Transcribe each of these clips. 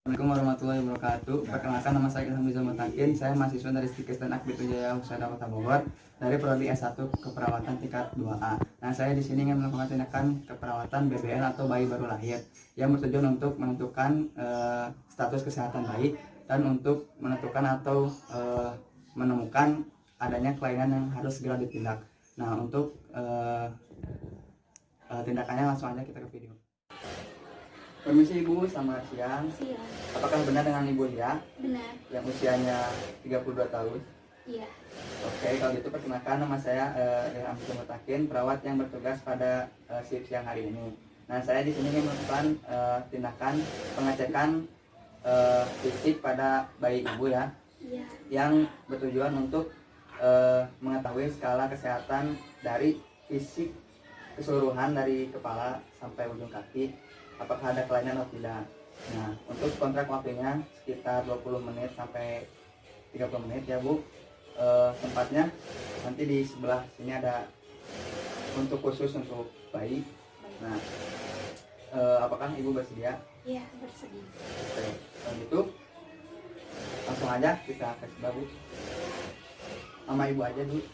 Assalamualaikum warahmatullahi wabarakatuh. Perkenalkan, nama saya Ilham Rizal Mutakin. Saya mahasiswa dari Stikes dan Akbit Wijaya Husada Kota Bogor dari prodi S1 Keperawatan tingkat 2A. Nah, saya di sini ingin melakukan tindakan keperawatan BBL atau bayi baru lahir yang bertujuan untuk menentukan status kesehatan bayi dan untuk menentukan atau menemukan adanya kelainan yang harus segera ditindak. Nah, untuk tindakannya langsung aja kita ke video. Permisi Ibu, selamat siang. Siang. Apakah benar dengan Ibu Lia Benar. yang usianya 32 tahun? Iya. Oke, kalau gitu perkenalkan, nama saya Ilham Rizal Mutakin, perawat yang bertugas pada shift siang hari ini. Nah, saya di sini ingin melakukan tindakan pengecekan fisik pada bayi Ibu ya, Iya. yang bertujuan untuk mengetahui skala kesehatan dari fisik keseluruhan dari kepala sampai ujung kaki, apakah ada kelainan atau tidak. Nah, untuk kontrak waktunya sekitar 20 menit sampai 30 menit ya Bu. Tempatnya nanti di sebelah sini ada untuk khusus untuk bayi. Nah, apakah Ibu bersedia? Iya, bersedia. Oke, kalau gitu langsung aja kita kasih Bu. Nama Ibu aja dulu.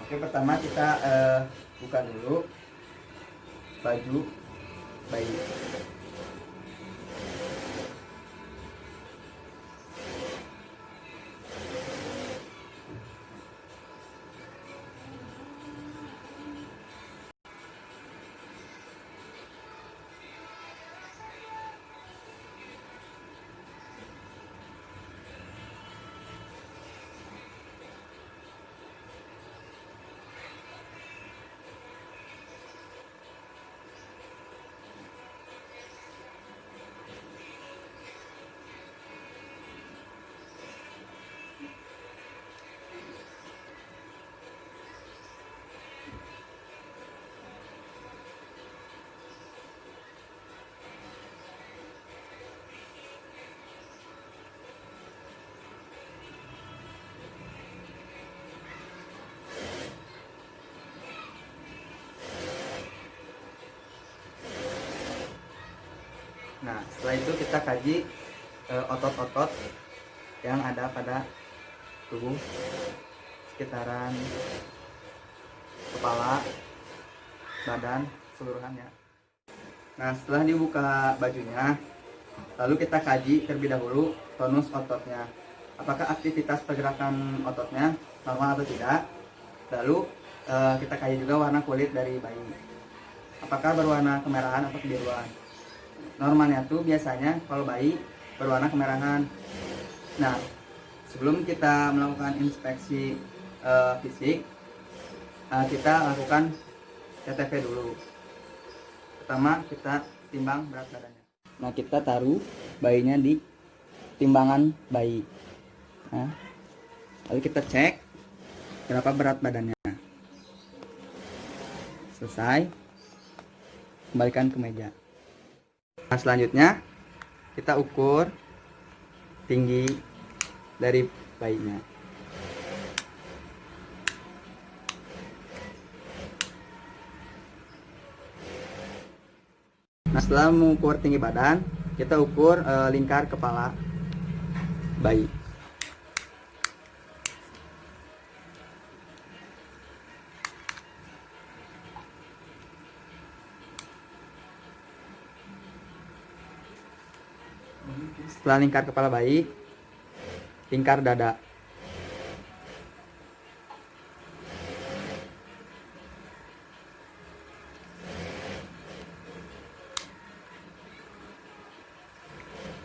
Oke, pertama kita buka dulu baju bayi. Nah, setelah itu kita kaji otot-otot yang ada pada tubuh sekitaran kepala, badan, seluruhannya. Nah, setelah dibuka bajunya, lalu kita kaji terlebih dahulu tonus ototnya. Apakah aktivitas pergerakan ototnya normal atau tidak. Lalu kita kaji juga warna kulit dari bayi. Apakah berwarna kemerahan atau kebiruan. Normalnya tuh biasanya kalau bayi berwarna kemerahan. Nah, sebelum kita melakukan inspeksi fisik, kita lakukan TTV dulu. Pertama kita timbang berat badannya. Nah, kita taruh bayinya di timbangan bayi. Nah, lalu kita cek berapa berat badannya. Selesai, kembalikan ke meja. Nah, selanjutnya kita ukur tinggi dari bayinya. Nah, setelah mengukur tinggi badan, kita ukur lingkar kepala bayi. Setelah lingkar kepala bayi, lingkar dada.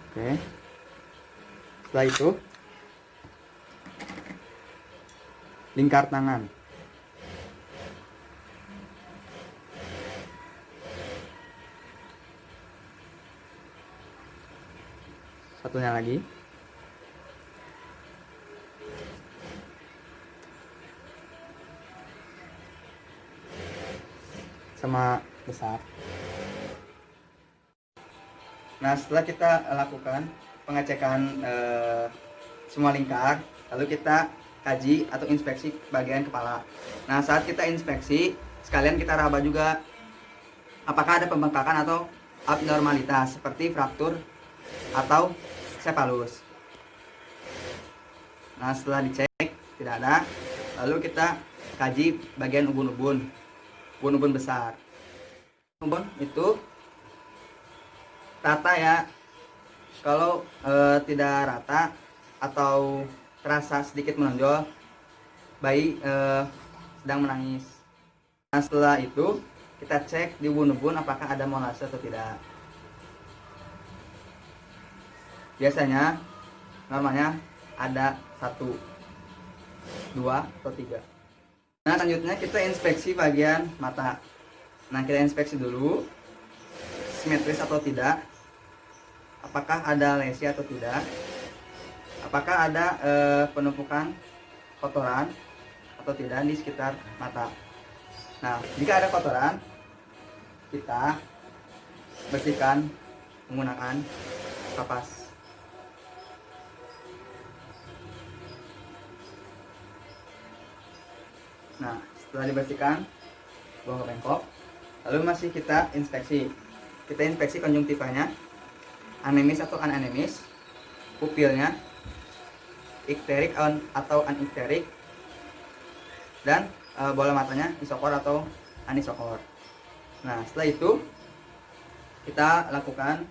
Oke. Setelah itu, lingkar tangan. Satunya lagi. Sama besar. Nah, setelah kita lakukan pengecekan semua lingkar, lalu kita kaji atau inspeksi bagian kepala. Nah, saat kita inspeksi, sekalian kita raba juga apakah ada pembengkakan atau abnormalitas seperti fraktur atau sepalus. Nah, setelah dicek tidak ada, lalu kita kaji bagian ubun-ubun besar. Ubun itu rata ya. Kalau tidak rata atau terasa sedikit menonjol, bayi sedang menangis. Nah, setelah itu kita cek di ubun-ubun apakah ada molase atau tidak. Biasanya normalnya ada 1, 2, atau 3. Nah, selanjutnya kita inspeksi bagian mata. Nah, kita inspeksi dulu simetris atau tidak, apakah ada lesi atau tidak, apakah ada penumpukan kotoran atau tidak di sekitar mata. Nah, jika ada kotoran, kita bersihkan menggunakan kapas. Nah, setelah dibersihkan buang ke bengkok, lalu masih kita inspeksi. Kita inspeksi konjungtivanya, anemis atau ananemis, pupilnya, ikterik atau anikterik, dan bola matanya isokor atau anisokor. Nah, setelah itu kita lakukan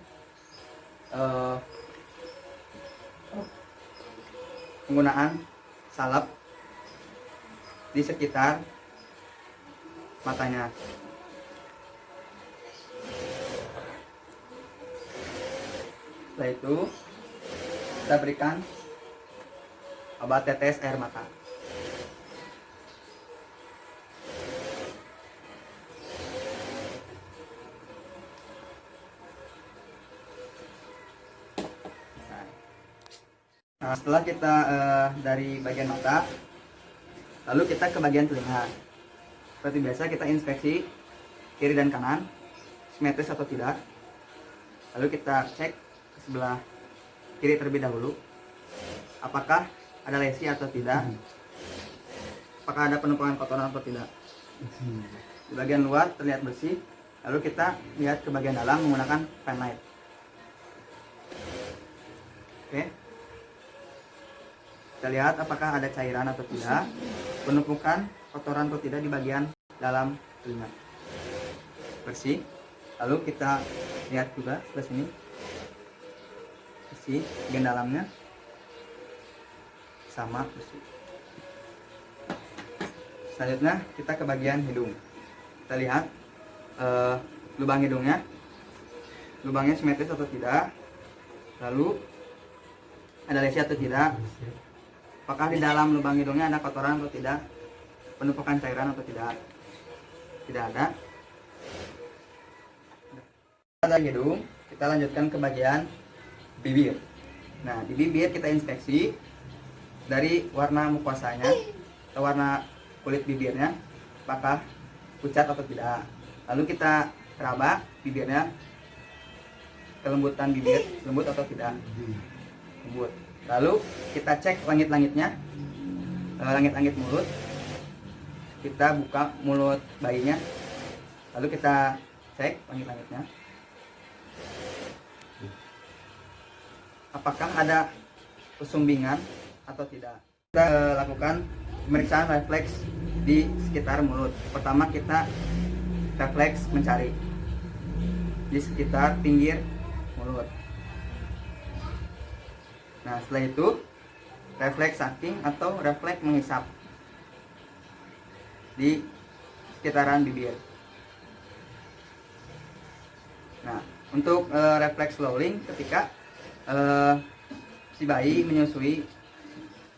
penggunaan salep di sekitar matanya. Setelah itu kita berikan obat tetes air mata. Nah, setelah kita dari bagian mata, lalu kita ke bagian telinga. Seperti biasa kita inspeksi kiri dan kanan, simetris atau tidak. Lalu kita cek ke sebelah kiri terlebih dahulu, apakah ada lesi atau tidak, apakah ada penumpukan kotoran atau tidak. Di bagian luar terlihat bersih. Lalu kita lihat ke bagian dalam menggunakan penlight. Oke. Kita lihat apakah ada cairan atau tidak, penumpukan kotoran atau tidak di bagian dalam telinga. Bersih. Lalu kita lihat juga sebelah sini. Bersih, bagian dalamnya sama bersih. Selanjutnya kita ke bagian hidung. Kita lihat lubang hidungnya, lubangnya simetris atau tidak, lalu ada lesi atau tidak, apakah di dalam lubang hidungnya ada kotoran atau tidak, penumpukan cairan atau tidak. Tidak ada. Pada hidung, kita lanjutkan ke bagian bibir. Nah, di bibir kita inspeksi dari warna mukosanya atau warna kulit bibirnya, apakah pucat atau tidak. Lalu kita raba bibirnya, kelembutan bibir, lembut atau tidak, lembut. Lalu kita cek langit-langitnya, langit-langit mulut. Kita buka mulut bayinya, lalu kita cek langit-langitnya, apakah ada kesumbingan atau tidak. Kita lakukan pemeriksaan refleks di sekitar mulut. Pertama kita refleks mencari di sekitar pinggir mulut. Nah, setelah itu refleks sucking atau refleks menghisap di sekitaran bibir. Nah, untuk refleks swallowing ketika si bayi menyusui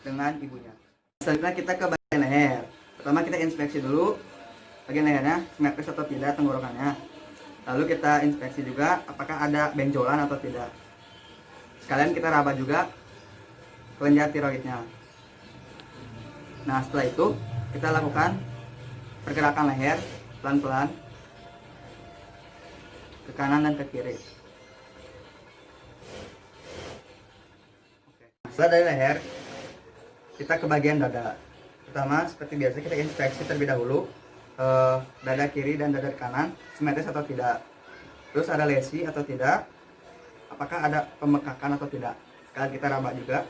dengan ibunya. Selanjutnya kita ke bagian leher. Pertama kita inspeksi dulu bagian lehernya simetris atau tidak tenggorokannya. Lalu kita inspeksi juga apakah ada benjolan atau tidak. Sekalian kita raba juga kelenjar tiroidnya. Nah, setelah itu kita lakukan pergerakan leher pelan-pelan ke kanan dan ke kiri. Setelah dari leher, kita ke bagian dada. Pertama, seperti biasa kita inspeksi terlebih dahulu dada kiri dan dada kanan simetris atau tidak. Terus ada lesi atau tidak, apakah ada pembekakan atau tidak. Sekarang kita raba juga.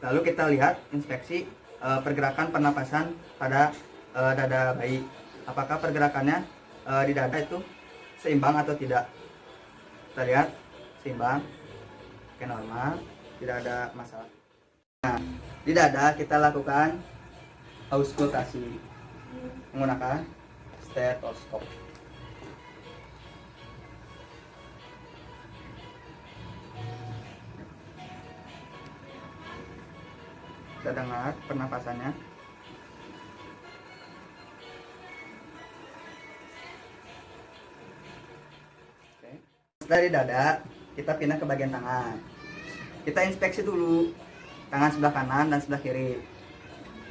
Lalu kita lihat inspeksi pergerakan pernapasan pada dada bayi. Apakah pergerakannya di dada itu seimbang atau tidak. Kita lihat seimbang, oke, normal, tidak ada masalah. Nah, di dada kita lakukan auskultasi menggunakan stetoskop. Kita dengar pernapasannya. Oke. Dari dada kita pindah ke bagian tangan. Kita inspeksi dulu tangan sebelah kanan dan sebelah kiri,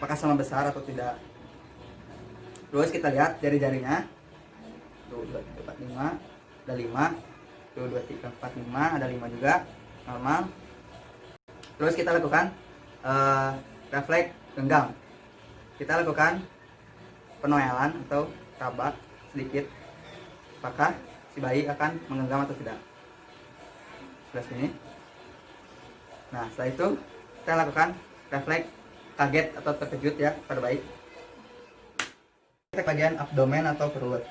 apakah sama besar atau tidak. Terus kita lihat jari-jarinya. 1, 2, 3, 4, 5, ada 5. 1, 2, 3, 4, 5, ada 5 juga, normal. Terus kita lakukan refleks genggam. Kita lakukan penoelan atau raba sedikit, apakah si bayi akan menggenggam atau tidak. Sebelah sini. Nah, setelah itu kita lakukan refleks kaget atau terkejut ya pada bayi. Kita bagian abdomen atau perut.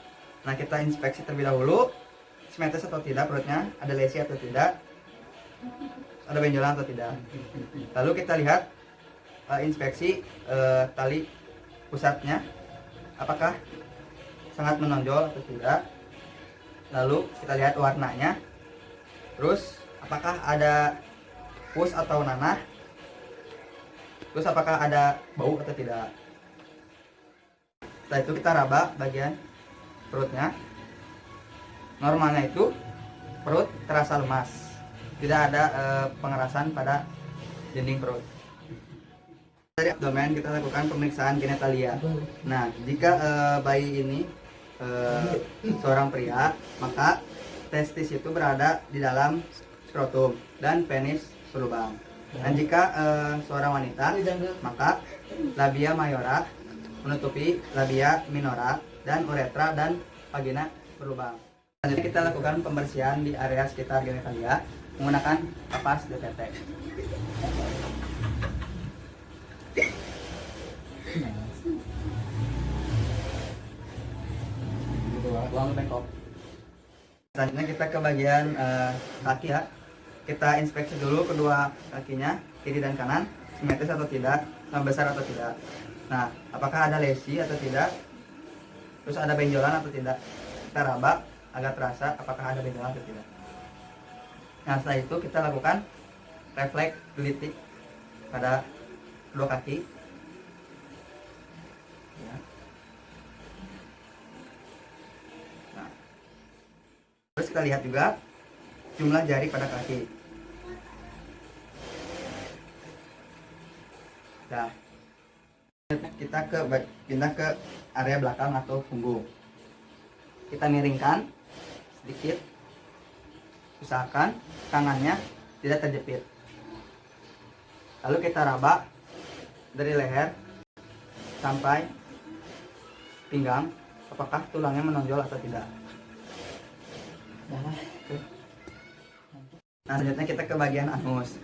Nah, kita inspeksi terlebih dahulu simetris atau tidak perutnya, ada lesi atau tidak, ada benjolan atau tidak. Lalu kita lihat inspeksi tali pusatnya, apakah sangat menonjol atau tidak. Lalu kita lihat warnanya. Terus apakah ada pus atau nanah. Terus apakah ada bau atau tidak. Setelah itu kita raba bagian perutnya. Normalnya itu perut terasa lemas, tidak ada pengerasan pada dinding perut. Dari abdomen kita lakukan pemeriksaan genitalia. Nah, jika bayi ini seorang pria, maka testis itu berada di dalam skrotum dan penis berlubang. Dan jika seorang wanita, maka labia mayora menutupi labia minora dan uretra dan vagina berlubang. Selanjutnya kita lakukan pembersihan di area sekitar genitalia menggunakan kapas DTT. Buang bengkok. Selanjutnya kita ke bagian kaki ya. Kita inspeksi dulu kedua kakinya, kiri dan kanan, simetris atau tidak, sama besar atau tidak. Nah, apakah ada lesi atau tidak, terus ada benjolan atau tidak. Kita raba agar terasa apakah ada benjolan atau tidak. Nah, setelah itu kita lakukan refleks gelitik pada kedua kaki. Ya. Nah, terus kita lihat juga jumlah jari pada kaki. Nah, kita pindah ke area belakang atau punggung. Kita miringkan sedikit, usahakan tangannya tidak terjepit. Lalu kita raba dari leher sampai pinggang, apakah tulangnya menonjol atau tidak. Nah, selanjutnya kita ke bagian anus.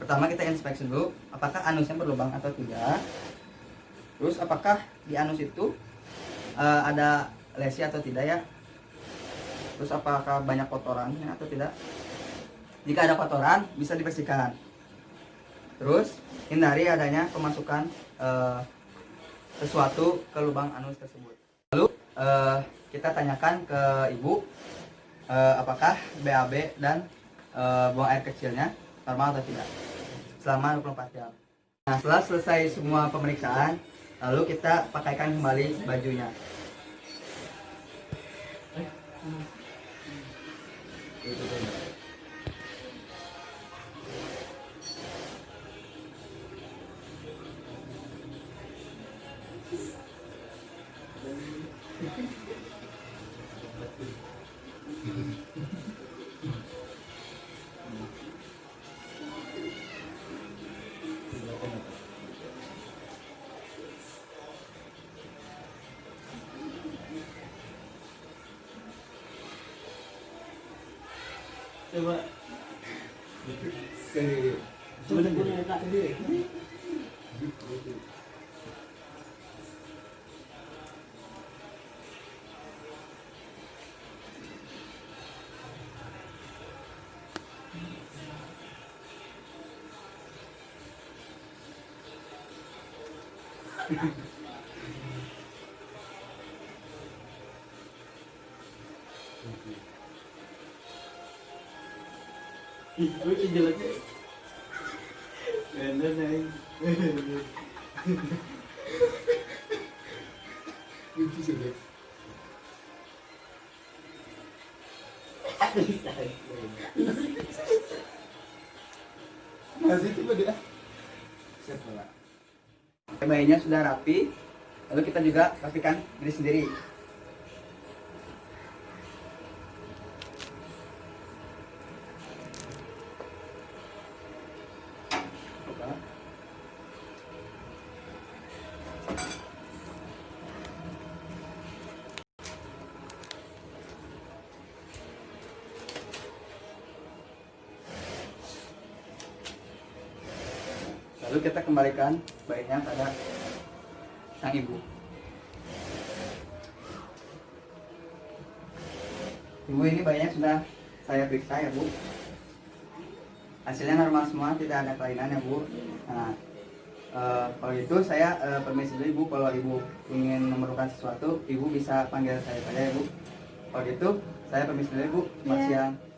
Pertama kita inspeksi dulu apakah anusnya berlubang atau tidak. Terus apakah di anus itu ada lesi atau tidak ya. Terus apakah banyak kotorannya atau tidak. Jika ada kotoran bisa dibersihkan. Terus hindari adanya kemasukan sesuatu ke lubang anus tersebut. Lalu kita tanyakan ke ibu apakah BAB dan buang air kecilnya normal atau tidak selama 24 jam. Nah, setelah selesai semua pemeriksaan, lalu kita pakaikan kembali bajunya. Coba. Coba punya tak sendiri. Gue jeleknya. Bener nih. Lucu sih deh. Masih coba dia. Siapa lah? Bayinya sudah rapi, lalu kita juga rapikan diri sendiri. Lalu kita kembalikan bayinya pada sang ibu. Ibu, ini bayinya sudah saya periksa ya Bu. Hasilnya normal semua, tidak ada kelainan ya Bu. Nah, kalau itu saya permisi dulu Ibu. Kalau Ibu ingin memerlukan sesuatu, Ibu bisa panggil saya saja ya Bu. Kalau gitu saya permisi dulu Ibu. Selamat siang.